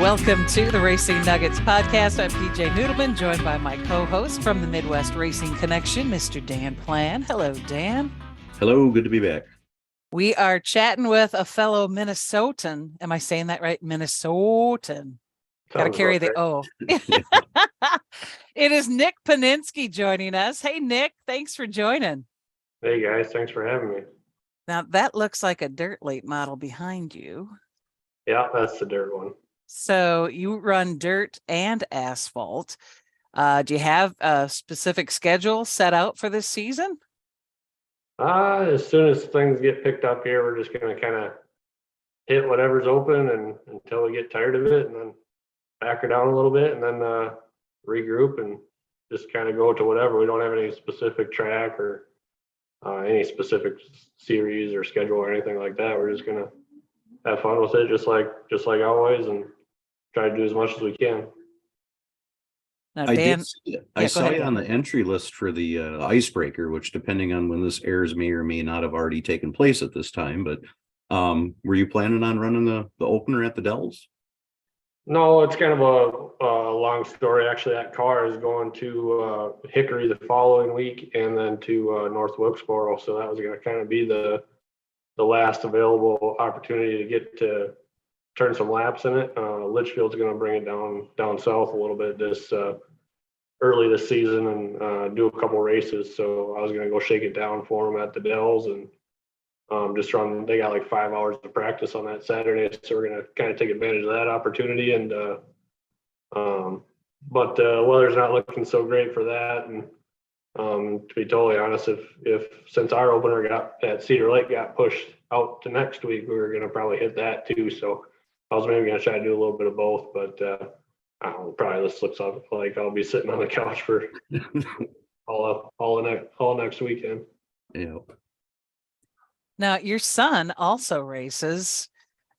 Welcome to the Racing Nuggets podcast. I'm PJ Noodleman, joined by my co-host from the Midwest Racing Connection, Mr. Dan Plan. Hello, Dan. Hello, good to be back. We are chatting with a fellow Minnesotan. Am I saying that right? Minnesotan. Got to carry the O. It is Nick Panitzke joining us. Hey, Nick, thanks for joining. Hey, guys. Thanks for having me. Now, that looks like a dirt late model behind you. Yeah, that's the dirt one. So you run dirt and asphalt. Do you have a specific schedule set out for this season? As soon as things get picked up here, we're just going to kind of hit whatever's open and until we get tired of it, and then back her down a little bit, and then regroup and just kind of go to whatever. We don't have any specific track or any specific series or schedule or anything like that. We're just going to have fun with it, just like always, and try to do as much as we can. Now, I saw you on the entry list for the icebreaker, which, depending on when this airs, may or may not have already taken place at this time. But were you planning on running the opener at the Dells? No, it's kind of a long story. Actually, that car is going to Hickory the following week, and then to North Wilkesboro. So that was going to kind of be the last available opportunity to get to turn some laps in it. Litchfield's going to bring it down south a little bit early this season and do a couple races. So I was going to go shake it down for them at the Dells and just run. They got like 5 hours of practice on that Saturday, so we're going to kind of take advantage of that opportunity. And but the weather's not looking so great for that. And to be totally honest, if since our opener at Cedar Lake got pushed out to next week, we were going to probably hit that too. So I was maybe going to try to do a little bit of both, but I don't know, probably this looks like I'll be sitting on the couch for all next weekend. Yeah. Now, your son also races.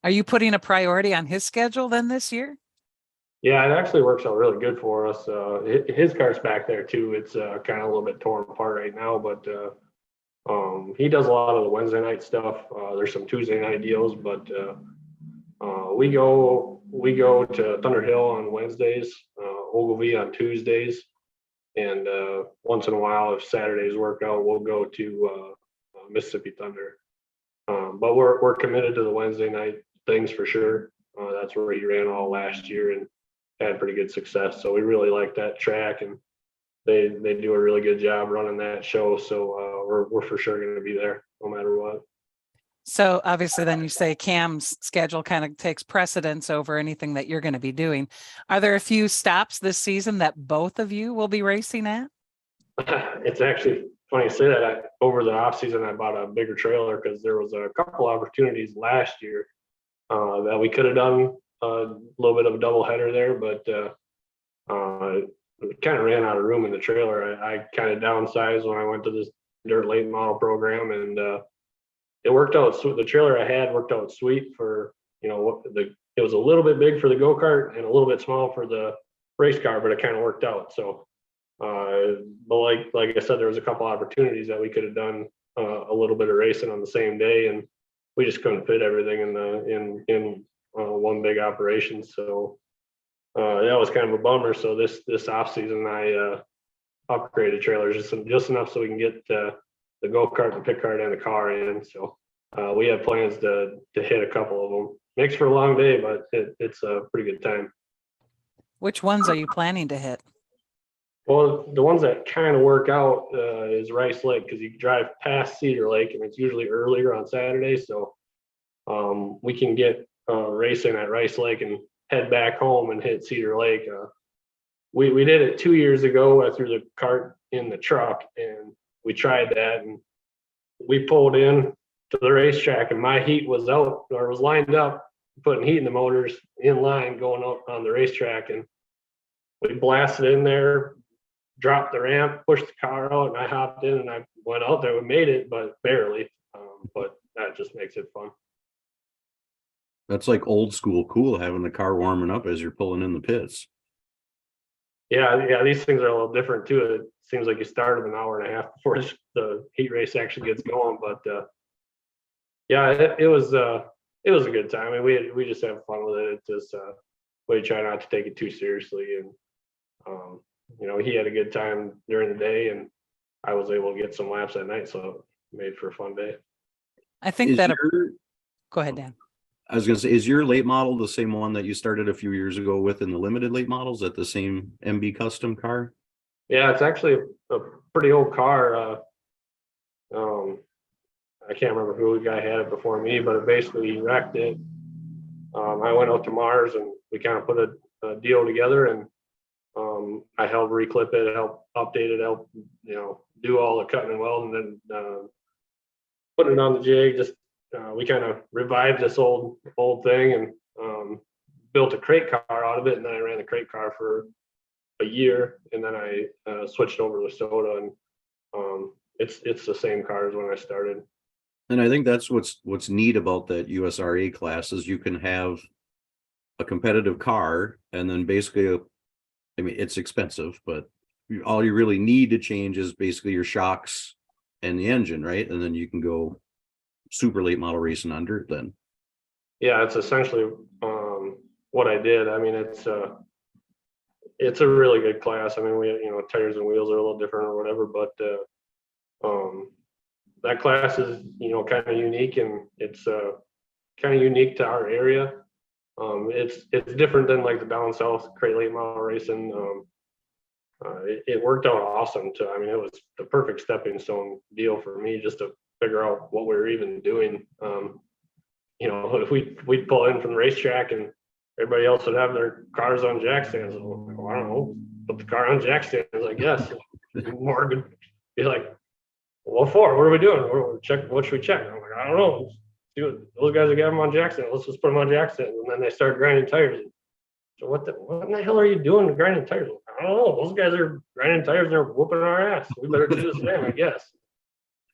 Are you putting a priority on his schedule then this year? Yeah, it actually works out really good for us. His car's back there too. It's kind of a little bit torn apart right now, but he does a lot of the Wednesday night stuff. There's some Tuesday night deals, but we go to Thunder Hill on Wednesdays, Ogilvie on Tuesdays, and once in a while, if Saturdays work out, we'll go to Mississippi Thunder. But we're committed to the Wednesday night things for sure. That's where he ran all last year and had pretty good success. So we really like that track, and they do a really good job running that show. So we're for sure going to be there no matter what. So obviously then you say Cam's schedule kind of takes precedence over anything that you're going to be doing. Are there a few stops this season that both of you will be racing at? It's actually funny you say that. Over the off season, I bought a bigger trailer because there was a couple opportunities last year that we could have done a little bit of a double header there, but kind of ran out of room in the trailer. I kind of downsized when I went to this dirt late model program, and it worked out. The trailer I had worked out sweet for, it was a little bit big for the go-kart and a little bit small for the race car, but it kind of worked out. So, but like I said, there was a couple opportunities that we could have done a little bit of racing on the same day, and we just couldn't fit everything in one big operation. So that was kind of a bummer. So this off season, I upgraded trailers just enough so we can get the go-kart, the pit cart, and the car in. So we have plans to hit a couple of them. Makes for a long day, but it's a pretty good time. Which ones are you planning to hit? Well, the ones that kind of work out is Rice Lake, because you drive past Cedar Lake, and it's usually earlier on Saturday. So we can get racing at Rice Lake and head back home and hit Cedar Lake. We did it 2 years ago. I threw the cart in the truck, and we tried that, and we pulled in to the racetrack, and my heat was out or was lined up, putting heat in the motors in line going out on the racetrack, and we blasted in there, dropped the ramp, pushed the car out, and I hopped in and I went out there. We made it, but barely. But that just makes it fun. That's like old school cool, having the car warming up as you're pulling in the pits. Yeah, these things are a little different too. It seems like you start them an hour and a half before the heat race actually gets going. But yeah, it was a good time. I mean, we just have fun with it. It's just we try not to take it too seriously. And, he had a good time during the day, and I was able to get some laps at night. So it made for a fun day. I think Is that, your- go ahead, Dan. I was gonna say, is your late model the same one that you started a few years ago with in the limited late models at the same MB custom car? Yeah, it's actually a pretty old car. I can't remember who the guy had it before me, but basically he wrecked it. I went out to Mars and we kind of put a deal together, and I helped reclip it, help update it, help do all the cutting and welding, and then put it on the jig. Just we kind of revived this old thing and built a crate car out of it, and then I ran the crate car for a year, and then I switched over to soda, and it's the same car as when I started. And I think that's what's neat about that USRA class is you can have a competitive car, and then basically, I mean, it's expensive, but all you really need to change is basically your shocks and the engine, right? And then you can go super late model racing on dirt then. Yeah, it's essentially what I did. I mean, it's a really good class. I mean, we tires and wheels are a little different or whatever, but that class is kind of unique, and it's kind of unique to our area. It's different than like the down south crate late model racing. It worked out awesome too. I mean, it was the perfect stepping stone deal for me just to figure out what we were even doing. If we'd pull in from the racetrack and everybody else would have their cars on jack stands. Well, I don't know, put the car on jack stands, I guess. Morgan would be like, what for? What are we doing? What should we check? I'm like, I don't know. See what those guys are getting them on jack stands. Let's just put them on jack stands. And then they start grinding tires. So what in the hell are you doing grinding tires? I don't know. Those guys are grinding tires and they're whooping our ass. We better do the same, I guess.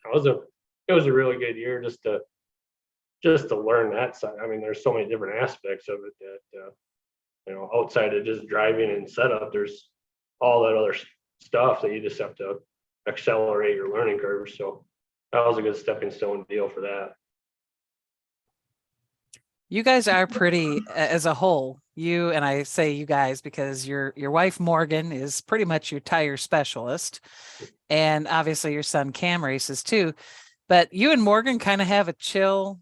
It was a really good year just to learn that side. I mean, there's so many different aspects of it that outside of just driving and setup, there's all that other stuff that you just have to accelerate your learning curve. So that was a good stepping stone deal for that. You guys are pretty, as a whole, you, and I say you guys because your wife Morgan is pretty much your tire specialist, and obviously your son Cam races too, but you and Morgan kind of have a chill,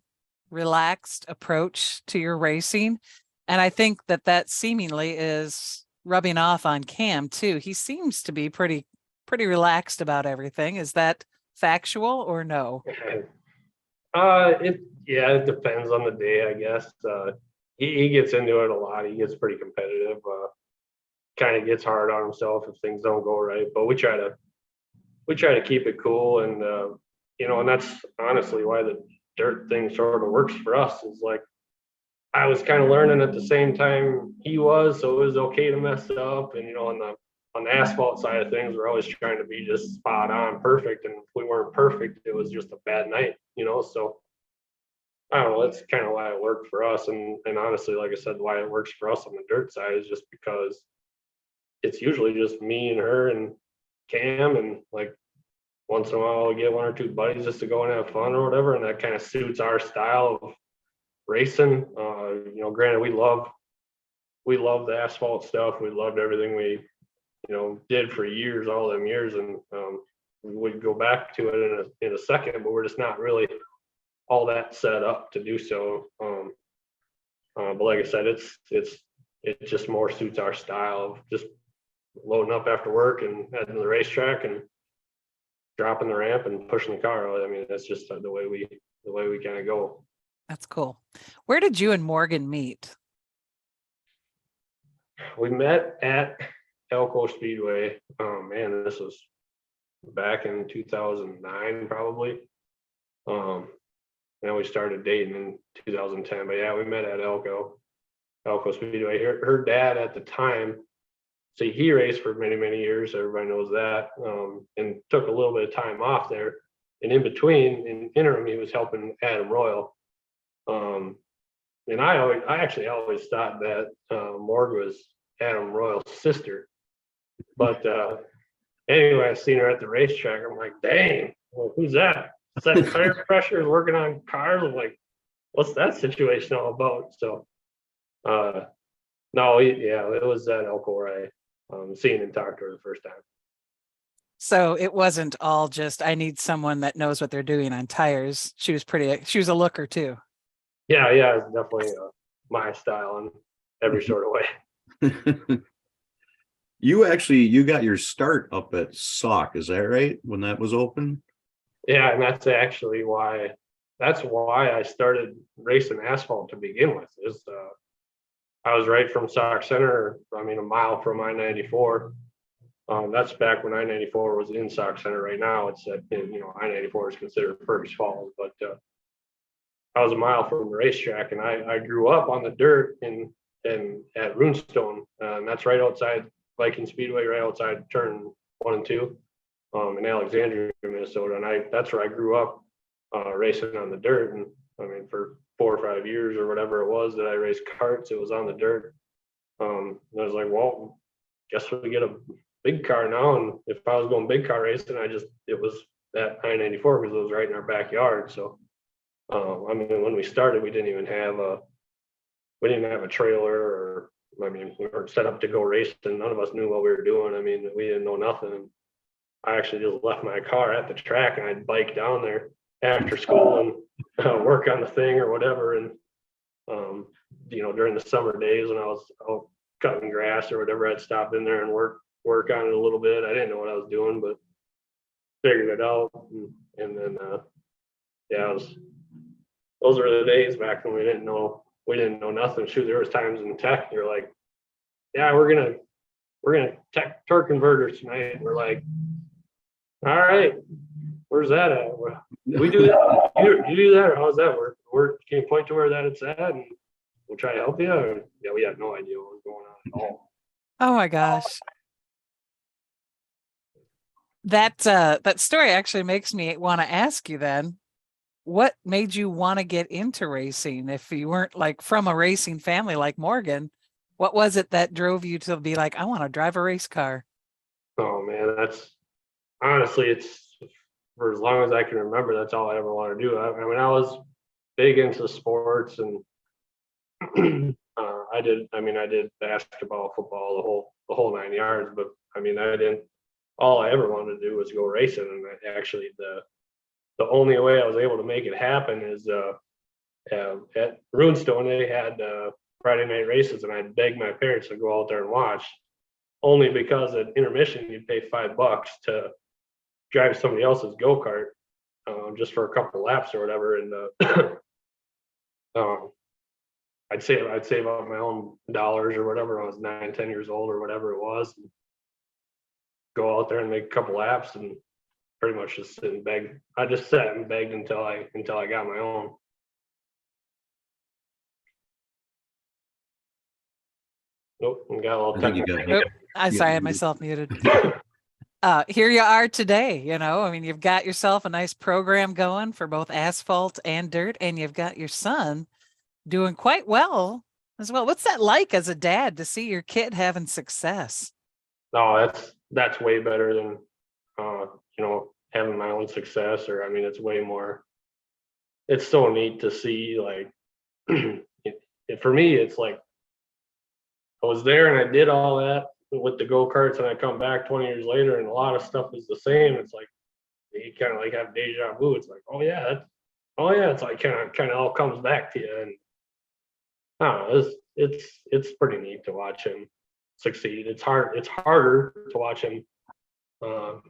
relaxed approach to your racing, and I think that seemingly is rubbing off on Cam too. He seems to be pretty relaxed about everything. Is that factual or no? It depends on the day, I guess. He gets into it a lot. He gets pretty competitive. Kind of gets hard on himself if things don't go right. But we try to keep it cool, and and that's honestly why the dirt thing sort of works for us. Is like I was kind of learning at the same time he was, so it was okay to mess up. And on the asphalt side of things, we're always trying to be just spot on, perfect. And if we weren't perfect, it was just a bad night, So I don't know. That's kind of why it worked for us. And honestly, like I said, why it works for us on the dirt side is just because it's usually just me and her and Cam, and like once in a while we'll get one or two buddies just to go and have fun or whatever. And that kind of suits our style of racing. Granted, we love the asphalt stuff. We loved everything we did for years, all them years, and we'd go back to it in a second, but we're just not really all that set up to do so. But like I said, it just more suits our style of just loading up after work and heading to the racetrack and dropping the ramp and pushing the car out. I mean, that's just the way we kind of go. That's cool. Where did you and Morgan meet? We met at Elko Speedway. Oh man, this was back in 2009 probably. Then we started dating in 2010, but yeah, we met at Elko Speedway. Her dad at the time, so he raced for many years, everybody knows that, and took a little bit of time off there, and in between, in interim, he was helping Adam Royal. And I actually always thought that Morg was Adam Royal's sister. But anyway, I seen her at the racetrack. I'm like, dang, well, who's that? Is that tire pressure working on cars? I'm like, what's that situation all about? So No, yeah, it was at Elko where I seen and talked to her the first time. So it wasn't all just, I need someone that knows what they're doing on tires. She was a looker too. Yeah, it's definitely my style in every sort of way. You got your start up at Sauk, is that right? When that was open? Yeah, and that's actually why I started racing asphalt to begin with. I was right from Sauk Center, I mean a mile from I-94. That's back when I-94 was in Sauk Center. Right now it's at, I-94 is considered Fergus Falls, but I was a mile from the racetrack, and I grew up on the dirt in at Runestone, and that's right outside Viking Speedway, right outside turn 1 and 2, in Alexandria, Minnesota, and that's where I grew up racing on the dirt. And I mean, for 4 or 5 years or whatever it was that I raced karts, it was on the dirt. And I was like, well, guess we get a big car now. And if I was going big car racing, it was at I-94 because it was right in our backyard. So I mean, when we started, we didn't have a trailer, or I mean, we weren't set up to go racing. None of us knew what we were doing. I mean, we didn't know nothing. I actually just left my car at the track, and I'd bike down there after school and work on the thing or whatever. And during the summer days when I was out cutting grass or whatever, I'd stop in there and work on it a little bit. I didn't know what I was doing, but figured it out. And then those were the days back when we didn't know nothing. Shoot, there was times in tech they're like, yeah, we're gonna tech torque converters tonight. And we're like, all right, where's that at? We do that. You do that, or how's that work? Can you point to where that it's at, and we'll try to help you? Or, yeah, we had no idea what was going on at all. Oh my gosh. That story actually makes me want to ask you then, what made you want to get into racing? If you weren't like from a racing family like Morgan, what was it that drove you to be like, I want to drive a race car? Oh man, it's for as long as I can remember, that's all I ever wanted to do. I mean, I was big into sports, and I did basketball, football, the whole 9 yards. But I mean, all I ever wanted to do was go racing. And actually, the only way I was able to make it happen is at Runestone, they had Friday night races, and I'd beg my parents to go out there and watch, only because at intermission you'd pay $5 to drive somebody else's go-kart just for a couple laps or whatever. And I'd save up my own dollars or whatever when I was 9, 10 years old or whatever it was, and go out there and make a couple laps and pretty much just sit and beg. I just sat and begged until I got my own. Nope, and got a little technical. I had myself muted. Here you are today. I mean, you've got yourself a nice program going for both asphalt and dirt, and you've got your son doing quite well as well. What's that like as a dad to see your kid having success? No, that's way better than having my own success. Or I mean, it's so neat to see, like, for me, it's like I was there and I did all that with the go-karts, and I come back 20 years later and a lot of stuff is the same. It's like you kind of like have deja vu. It's like, oh yeah, it's like kind of all comes back to you. And I don't know, it's pretty neat to watch him succeed. It's harder to watch him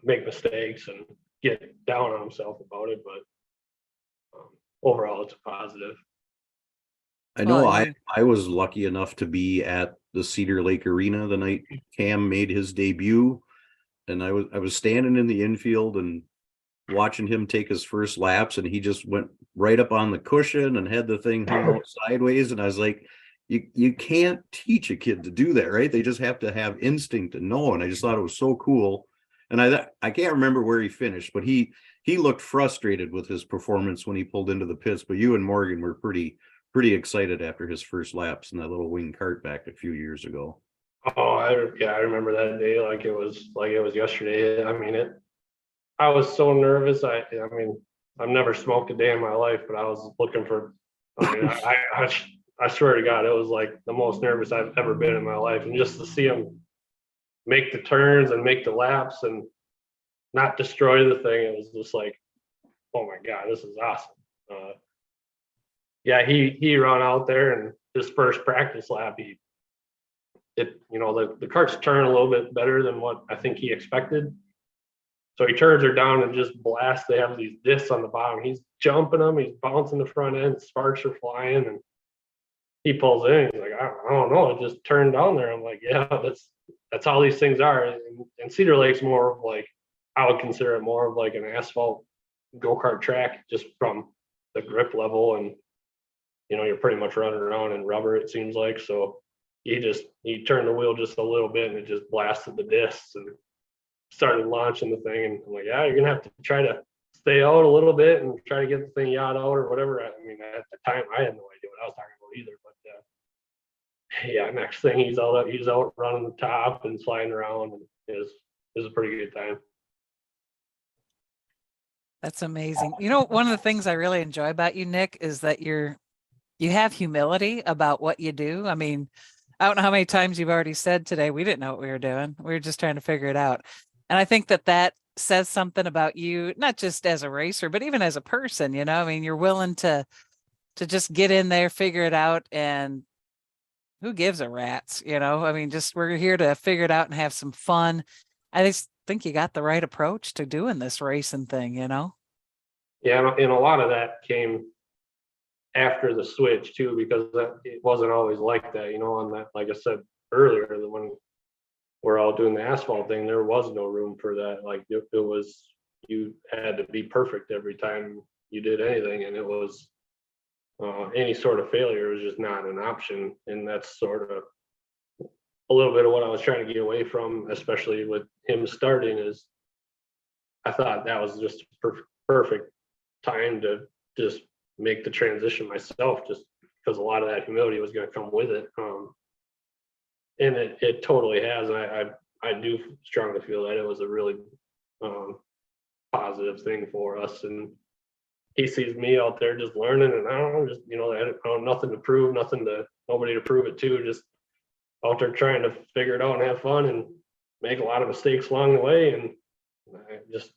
make mistakes and get down on himself about it, but overall it's a positive. I know I was lucky enough to be at the Cedar Lake Arena the night Cam made his debut, and I was standing in the infield and watching him take his first laps, and he just went right up on the cushion and had the thing hung out sideways, and I was like, you can't teach a kid to do that, right? They just have to have instinct and know. And I just thought it was so cool. And I can't remember where he finished, but he looked frustrated with his performance when he pulled into the pits. But you and Morgan were pretty excited after his first laps in that little wing cart back a few years ago. Oh, I remember that day like it was yesterday. I mean, I was so nervous. I mean, I've never smoked a day in my life, but I was looking for. I mean, I swear to God, it was like the most nervous I've ever been in my life. And just to see him make the turns and make the laps and not destroy the thing, it was just like, oh my God, this is awesome. Yeah, he ran out there, and his first practice lap, the carts turn a little bit better than what I think he expected. So he turns her down and just blasts. They have these discs on the bottom. He's jumping them. He's bouncing the front end. Sparks are flying, and he pulls in. He's like, I don't know. It just turned down there. I'm like, yeah, that's how these things are. And Cedar Lake's more of like, I would consider it more of like an asphalt go-kart track, just from the grip level, and you're pretty much running around in rubber, it seems like. So he turned the wheel just a little bit, and it just blasted the discs and started launching the thing. And I'm like, yeah, you're gonna have to try to stay out a little bit and try to get the thing yacht out or whatever. I mean, at the time I had no idea what I was talking about either, but yeah, next thing he's out running the top and sliding around, and it was a pretty good time. That's amazing. One of the things I really enjoy about you, Nick, is that you have humility about what you do. I mean, I don't know how many times you've already said today, we didn't know what we were doing. We were just trying to figure it out. And I think that says something about you, not just as a racer, but even as a person. I mean, you're willing to just get in there, figure it out, and who gives a rat's, I mean, just we're here to figure it out and have some fun. I just think you got the right approach to doing this racing thing, Yeah, and a lot of that came after the switch too, because it wasn't always like that, on that, like I said earlier, when we're all doing the asphalt thing, there was no room for that. Like it was, you had to be perfect every time you did anything, and it was any sort of failure was just not an option. And that's sort of a little bit of what I was trying to get away from, especially with him starting, is I thought that was just perfect time to just make the transition myself, just because a lot of that humility was going to come with it. And it totally has. And I do strongly feel that it was a really positive thing for us. And he sees me out there just learning, and I don't know, just, I don't nothing to prove, nobody to prove it to, just out there trying to figure it out and have fun and make a lot of mistakes along the way. And I just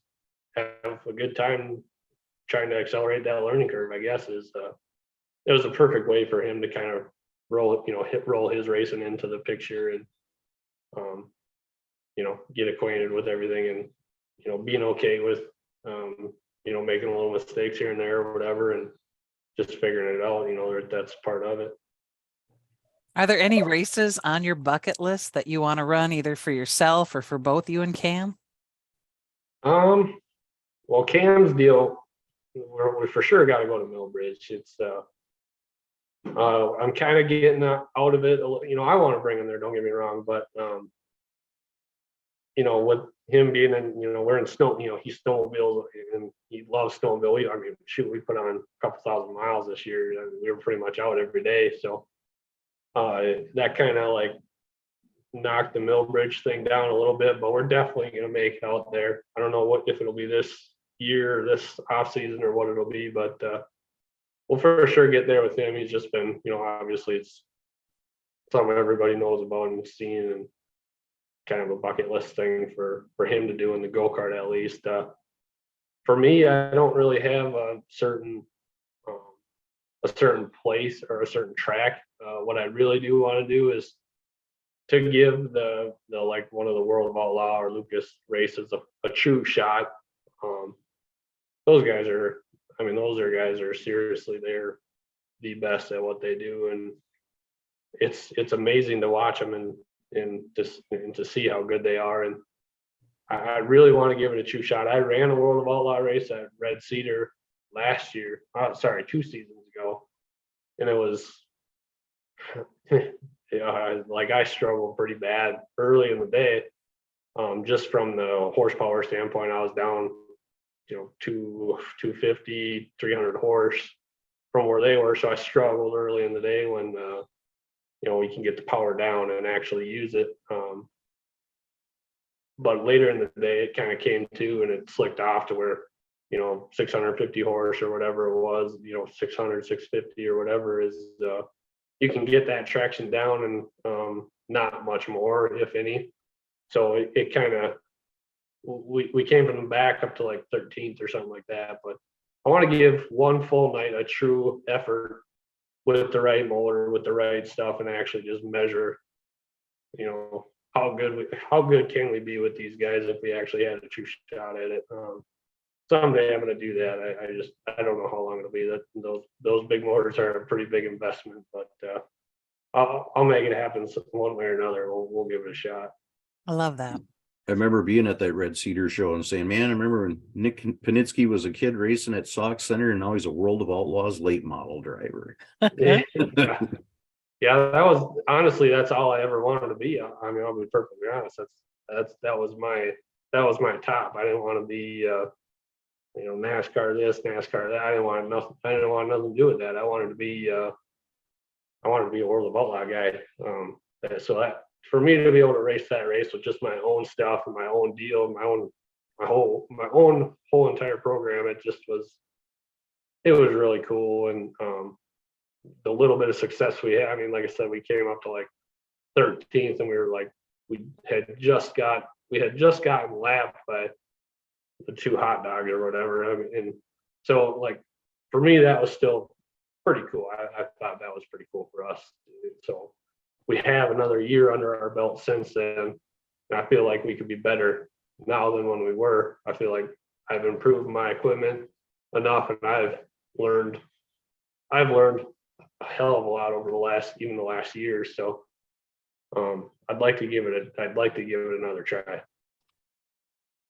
have a good time trying to accelerate that learning curve, I guess. It was a perfect way for him to kind of roll his racing into the picture, and get acquainted with everything, and being okay with making a little mistakes here and there or whatever, and just figuring it out. That's part of it. Are there any races on your bucket list that you want to run, either for yourself or for both you and Cam? Well, Cam's deal, we for sure got to go to Millbridge. It's I'm kind of getting out of it. I want to bring him there, don't get me wrong, but with him being in, we're in snow, he snowmobiles and he loves snowmobile. We put on a couple thousand miles this year, and we were pretty much out every day. So that kind of like knocked the Millbridge thing down a little bit, but we're definitely going to make it out there. I don't know if it'll be this year or this off season or what it'll be, but we'll for sure get there with him. He's just been, obviously it's something everybody knows about and seen, and kind of a bucket list thing for him to do in the go-kart, at least. For me, I don't really have a certain place or a certain track. What I really do want to do is to give the like one of the World of Outlaw or Lucas races a true shot. Those guys are seriously, they're the best at what they do, and it's amazing to watch them and to see how good they are. And I really want to give it a true shot. I ran a World of Outlaw race at Red Cedar last year. 2 seasons ago, and it was like I struggled pretty bad early in the day. Just from the horsepower standpoint, I was down 250, 300 horse from where they were. So I struggled early in the day when we can get the power down and actually use it. But later in the day, it kind of came to, and it slicked off to where 650 horse or whatever it was, 600, 650 or whatever is you can get that traction down and not much more, if any. So it kind of, we came from the back up to like 13th or something like that. But I want to give one full night a true effort with the right motor, with the right stuff, and actually just measure, you know, how good can we be with these guys if we actually had a true shot at it. Someday I'm going to do that. I don't know how long it'll be. That those big motors are a pretty big investment, but I'll make it happen one way or another. We'll give it a shot. I love that. I remember being at that Red Cedar show and saying, man, I remember when Nick Panitzke was a kid racing at Sauk Center, and now he's a World of Outlaws late model driver. Yeah. Yeah, that was honestly, that's all I ever wanted to be. I mean, I'll be perfectly honest. That was my top. I didn't want to be you know, NASCAR this, NASCAR that. I didn't want nothing to do with that. I wanted to be a World of Outlaw guy. So that, for me to be able to race that race with just my own stuff and my own deal, my whole entire program, it was really cool. And the little bit of success we had, I mean, like I said, we came up to like 13th, and we had just gotten lapped by the two hot dogs or whatever. I mean, and so like for me, that was still pretty cool. I thought that was pretty cool for us. So we have another year under our belt since then, and I feel like we could be better now than when we were. I feel like I've improved my equipment enough, and I've learned a hell of a lot over the last year. So I'd like to give it another try.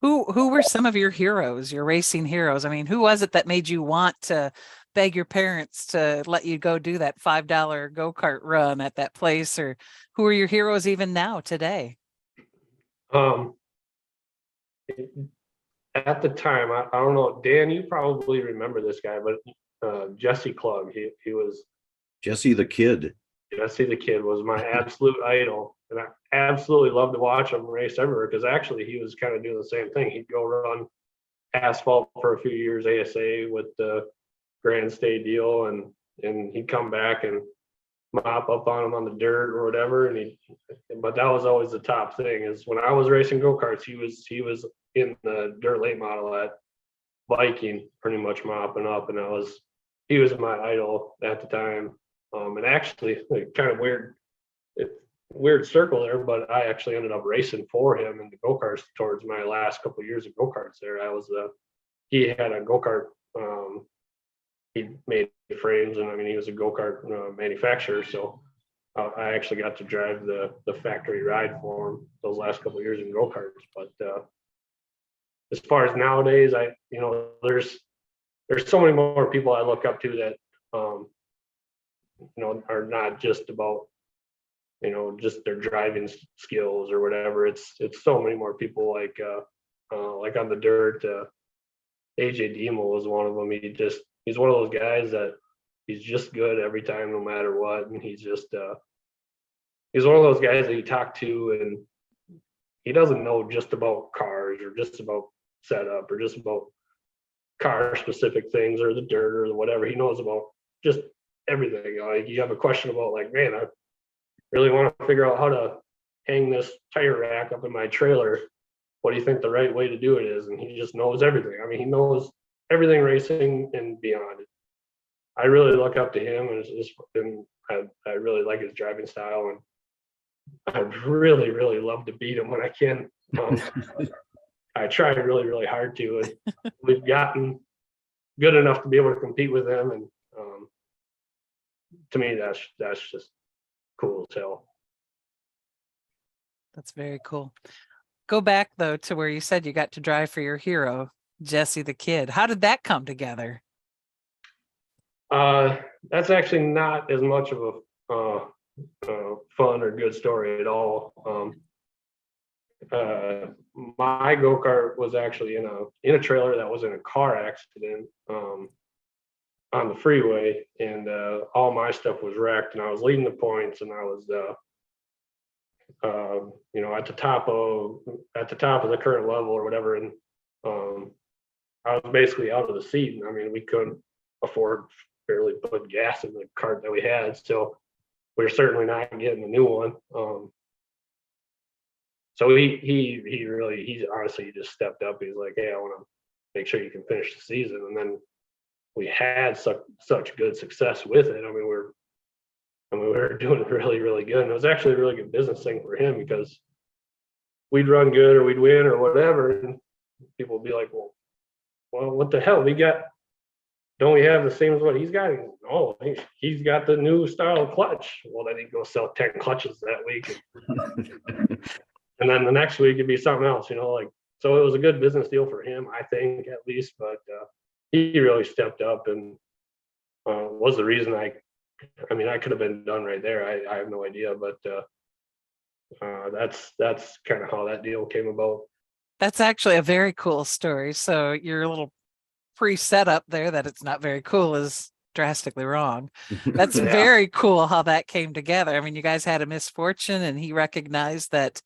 Who were some of your heroes, your racing heroes? I mean, who was it that made you want to beg your parents to let you go do that $5 go-kart run at that place? Or who are your heroes even now today? At the time, I don't know, Dan, you probably remember this guy, but Jesse Klug, he was Jesse the Kid. Jesse the Kid was my absolute idol, and I absolutely loved to watch him race everywhere, because actually he was kind of doing the same thing. He'd go run Asphalt for a few years, ASA with the Grand State deal, and he'd come back and mop up on him on the dirt or whatever. But that was always the top thing, is when I was racing go-karts, he was in the dirt late model at Viking, pretty much mopping up, and he was my idol at the time. And actually, like, kind of weird circle there, but I actually ended up racing for him in the go-karts towards my last couple of years of go-karts there. He had a go-kart, he made frames, and I mean, he was a go-kart manufacturer. So I actually got to drive the factory ride for him those last couple of years in go-karts. But as far as nowadays, there's so many more people I look up to that, are not just about, just their driving skills or whatever. It's so many more people like on the dirt. AJ Demo was one of them. He's one of those guys that he's just good every time, no matter what. And he's one of those guys that you talk to, and he doesn't know just about cars or just about setup or just about car specific things or the dirt or whatever. He knows about just everything. Like, you have a question about, like, man, I really want to figure out how to hang this tire rack up in my trailer. What do you think the right way to do it is? And he just knows everything. I mean, he knows everything racing and beyond. I really look up to him, and I really like his driving style, and I'd really, really love to beat him when I can. I try really, really hard to, and we've gotten good enough to be able to compete with him. And to me, that's just cool as hell. That's very cool. Go back though to where you said you got to drive for your hero, Jesse the Kid. How did that come together? That's actually not as much of a fun or good story at all. My go-kart was actually in a trailer that was in a car accident on the freeway, and all my stuff was wrecked, and I was leading the points, and I was at the top of the current level or whatever, and I was basically out of the seat. And I mean, we couldn't afford barely put gas in the cart that we had, so we're certainly not getting a new one. So he really, he's honestly, he just stepped up. He's like, hey, I want to make sure you can finish the season. And then we had such good success with it. I mean, we were doing really, really good. And it was actually a really good business thing for him because we'd run good or we'd win or whatever. And people would be like, well, what the hell? Don't we have the same as what he's got? Oh, he's got the new style clutch. Well, then he'd go sell 10 clutches that week. And then the next week it'd be something else, like, so it was a good business deal for him, I think, at least, but he really stepped up and was the reason I could have been done right there. I have no idea, but that's kind of how that deal came about. That's actually a very cool story. So your little pre-setup there that it's not very cool is drastically wrong. That's Yeah. very cool how that came together. I mean, you guys had a misfortune and he recognized that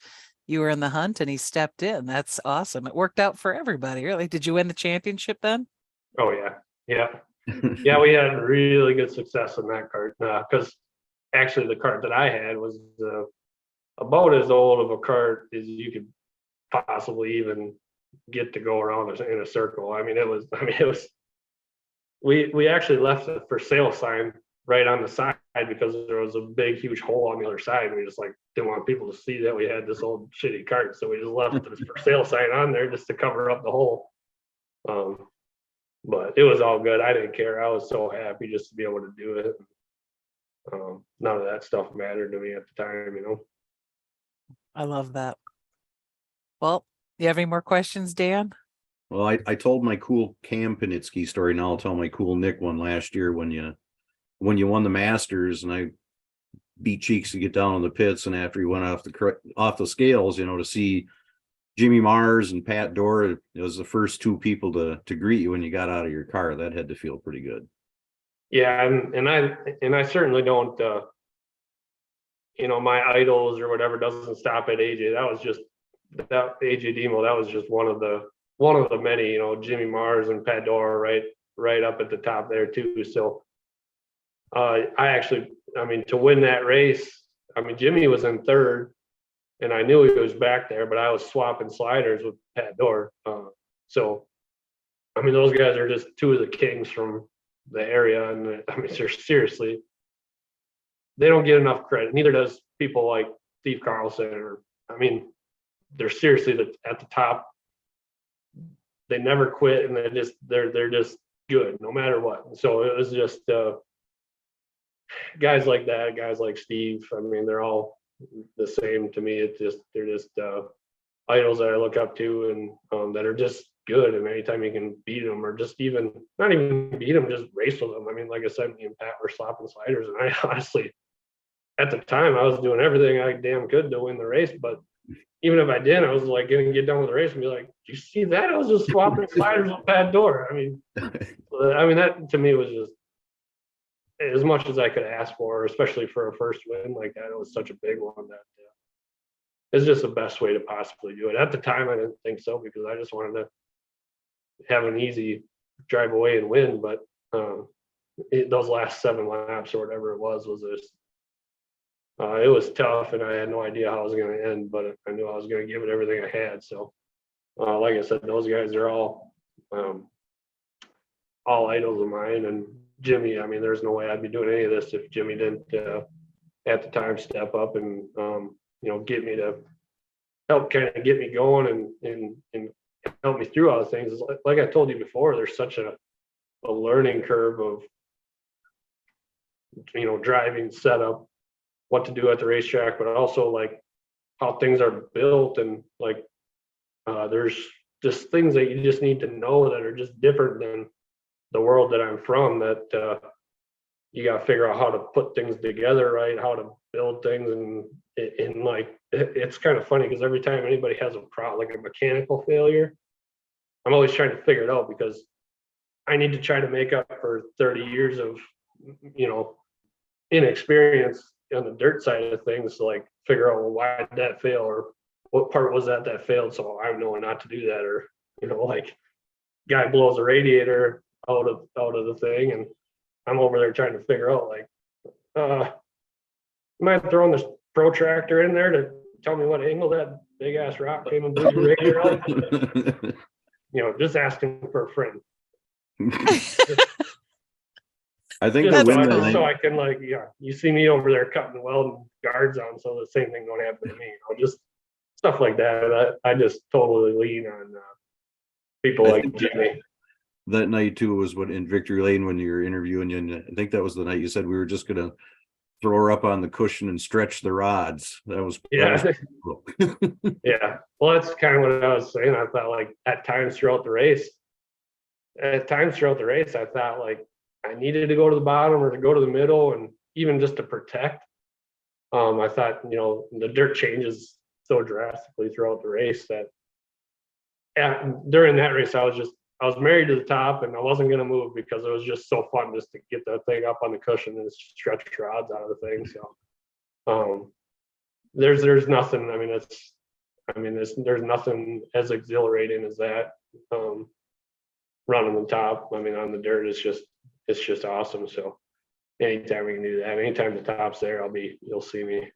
you were in the hunt and he stepped in. That's awesome. It worked out for everybody, really. Did you win the championship then? Oh yeah. Yeah, we had really good success in that cart because actually the cart that I had was about as old of a cart as you could possibly even get to go around in a circle. We actually left the for sale sign right on the side because there was a big, huge hole on the other side. We just didn't want people to see that we had this old shitty cart. So we just left the for sale sign on there just to cover up the hole. But it was all good. I didn't care. I was so happy just to be able to do it. None of that stuff mattered to me at the time, I love that. Well, you have any more questions, Dan? Well, I told my cool Cam Panitzke story. Now I'll tell my cool Nick one last year when you won the Masters and I beat Cheeks to get down in the pits. And after he went off the scales, to see Jimmy Mars and Pat Dorr, it was the first two people to greet you when you got out of your car. That had to feel pretty good. Yeah, and I certainly don't. My idols or whatever doesn't stop at AJ. That AJ Demo. That was just one of the many. Jimmy Mars and Pat Dorr right up at the top there too. So to win that race, Jimmy was in third. And I knew he was back there, but I was swapping sliders with Pat Dorr. So those guys are just two of the kings from the area. And they're seriously, they don't get enough credit. Neither does people like Steve Carlson they're seriously at the top. They never quit and they're just good no matter what. So it was just guys like that, guys like Steve. They're all the same to me. They're just idols that I look up to and that are just good. And anytime you can beat them or just even not even beat them, just race with them. Like I said, me and Pat were slopping sliders, and I honestly, at the time, I was doing everything I damn could to win the race. But even if I didn't, I was gonna get done with the race and be like, "Do you see that? I was just swapping sliders with Pat Dorr." That to me was just as much as I could ask for, especially for a first win like that. It was such a big one that it's just the best way to possibly do it. At the time, I didn't think so because I just wanted to have an easy drive away and win. But those last 7 laps or whatever it was just it was tough, and I had no idea how it was going to end. But I knew I was going to give it everything I had. So, like I said, those guys are all idols of mine, and Jimmy, there's no way I'd be doing any of this if Jimmy didn't at the time step up and get me to help kind of get me going and help me through all the things. Like I told you before, there's such a learning curve of driving setup, what to do at the racetrack, but also how things are built and there's just things that you just need to know that are just different than the world that I'm from, that you got to figure out how to put things together, right? How to build things. And it's kind of funny because every time anybody has a problem, like a mechanical failure, I'm always trying to figure it out because I need to try to make up for 30 years of, inexperience on the dirt side of things to figure out, well, why did that fail? Or what part was that failed? So I know not to do that. Or, guy blows a radiator out of the thing, and I'm over there trying to figure out mind throwing this protractor in there to tell me what angle that big ass rock came and blew your radio on? You know, just asking for a friend. I think Just the so, win I, that so night, I can like, yeah, you see me over there cutting welding guards on, so the same thing don't happen to me. You know, just stuff like that. I just totally lean on people I like think Jimmy. that night too was what in Victory Lane when you were interviewing you, and I think that was the night you said we were just gonna throw her up on the cushion and stretch the rods. That was Yeah. cool. Yeah. Well, that's kind of what I was saying. I thought like at times throughout the race, I thought like I needed to go to the bottom or to go to the middle, and even just to protect. I thought, you know, the dirt changes so drastically throughout the race that during that race, I was married to the top, and I wasn't going to move because it was just so fun just to get that thing up on the cushion and stretch rods out of the thing. So, there's nothing. There's nothing as exhilarating as that. Running the top. I mean, on the dirt, it's just awesome. So, anytime we can do that, anytime the top's there, you'll see me.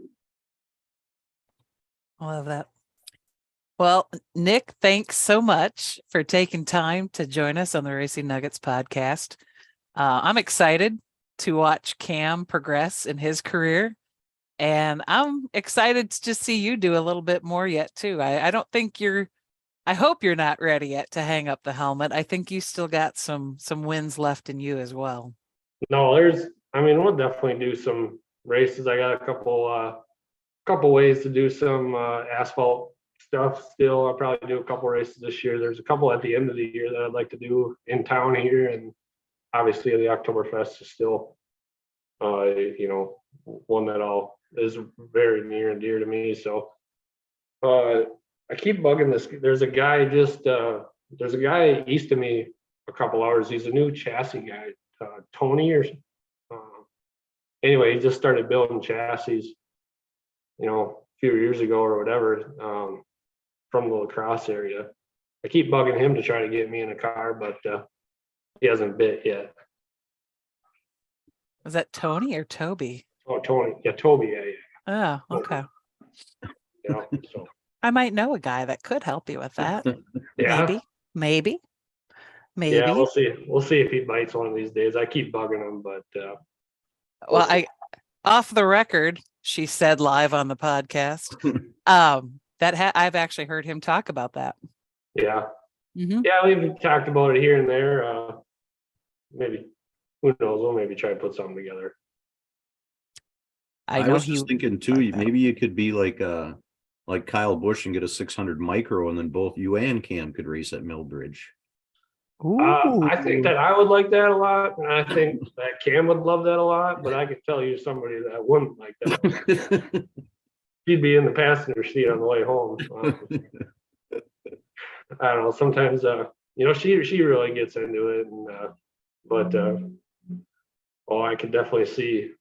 I love that. Well, Nick, thanks so much for taking time to join us on the Racing Nuggets podcast. I'm excited to watch Cam progress in his career, and I'm excited to just see you do a little bit more yet too. I hope you're not ready yet to hang up the helmet. I think you still got some wins left in you as well. No, we'll definitely do some races. I got a couple ways to do some asphalt stuff still. I'll probably do a couple races this year. There's a couple at the end of the year that I'd like to do in town here, and obviously the Oktoberfest is still one that is very near and dear to me. So I keep bugging this. There's a guy east of me a couple hours. He's a new chassis guy, Tony or anyway, he just started building chassis, a few years ago or whatever, from the La Crosse area. I keep bugging him to try to get me in a car, but he hasn't bit yet. Was that Tony or Toby? Oh, Tony. Yeah, Toby. Yeah. Oh, okay. Yeah. So. I might know a guy that could help you with that. Yeah. Maybe. Yeah, we'll see. We'll see if he bites one of these days. I keep bugging him, but well, off the record, she said live on the podcast. I've actually heard him talk about that. Yeah. Mm-hmm. Yeah, we've talked about it here and there. Maybe, who knows? We'll maybe try to put something together. I was just thinking too, maybe you could be like Kyle Busch and get a 600 micro, and then both you and Cam could race at Millbridge. I think that I would like that a lot, and I think that Cam would love that a lot, but I could tell you somebody that wouldn't like that. She'd be in the passenger seat on the way home. I don't know. Sometimes, she really gets into it, and I could definitely see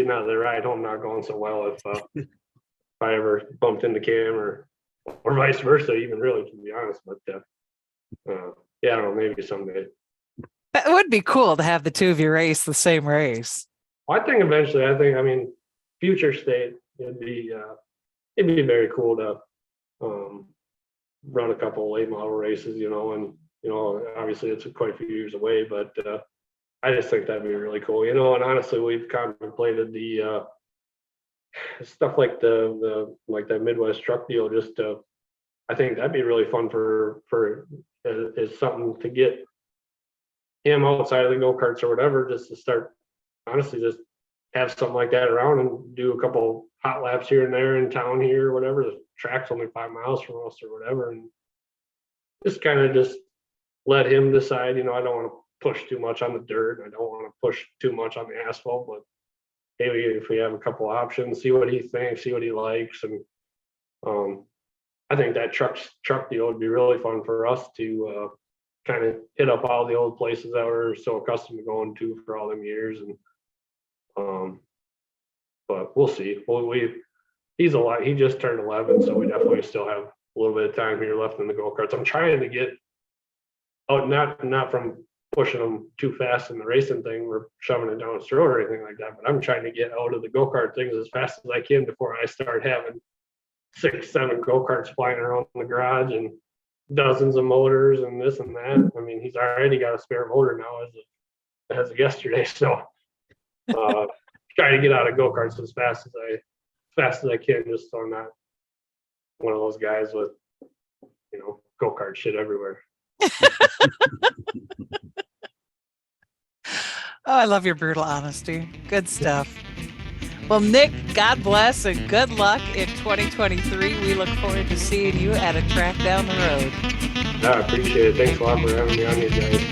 now the ride home not going so well if I ever bumped into Cam or vice versa, even really, to be honest. But yeah, I don't know, maybe someday. That would be cool to have the two of you race the same race. Well, I think eventually, future state, it'd be very cool to run a couple of late model races, and obviously it's quite a few years away, but I just think that'd be really cool, and honestly, we've contemplated the stuff like that Midwest truck deal. Just I think that'd be really fun for is something to get him outside of the go-karts or whatever, just to start, honestly, just have something like that around and do a couple hot laps here and there in town here or whatever. The track's only 5 miles from us or whatever, and just kind of just let him decide. I don't want to push too much on the dirt. I don't want to push too much on the asphalt, but maybe if we have a couple options, see what he thinks, see what he likes. And I think that truck deal would be really fun for us to kind of hit up all the old places that we're so accustomed to going to for all them years. And but we'll see. He's a lot. He just turned 11, so we definitely still have a little bit of time here left in the go-karts. I'm trying to get not from pushing them too fast in the racing thing. We're shoving it down the road or anything like that. But I'm trying to get out of the go-kart things as fast as I can before I start having 6, 7 go-karts flying around the garage and dozens of motors and this and that. I mean, he's already got a spare motor now as of yesterday. So trying to get out of go-karts as fast as I can, just so I'm not one of those guys with, go-kart shit everywhere. Oh, I love your brutal honesty. Good stuff. Well, Nick, God bless and good luck in 2023. We look forward to seeing you at a track down the road. I appreciate it. Thanks a lot for having me on, you guys.